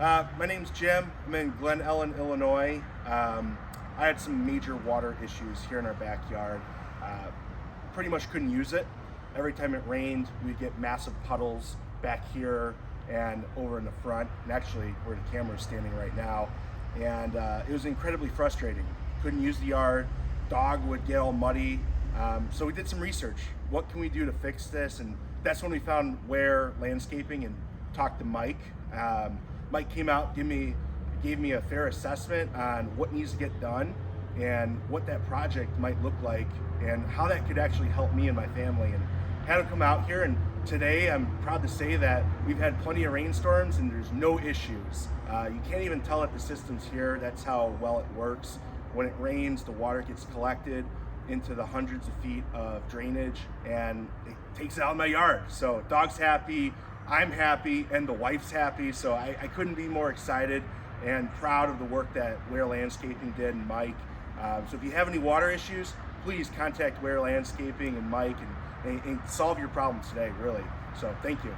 My name's Jim. I'm in Glen Ellen, Illinois. I had some major water issues here in our backyard. Pretty much couldn't use it. Every time it rained, we'd get massive puddles back here and over in the front, and actually where the camera is standing right now. And it was incredibly frustrating. Couldn't use the yard. Dog would get all muddy. So we did some research. What can we do to fix this? And that's when we found Ware Landscaping and talked to Mike. Mike came out, gave me a fair assessment on what needs to get done and what that project might look like and how that could actually help me and my family. And had him come out here, and today I'm proud to say that we've had plenty of rainstorms and there's no issues. You can't even tell that the system's here. That's how well it works. When it rains, the water gets collected into the hundreds of feet of drainage and it takes it out of my yard. So dog's happy, I'm happy, and the wife's happy. So I couldn't be more excited and proud of the work that Ware Landscaping did and Mike. So if you have any water issues, please contact Ware Landscaping and Mike and solve your problems today, really. So thank you.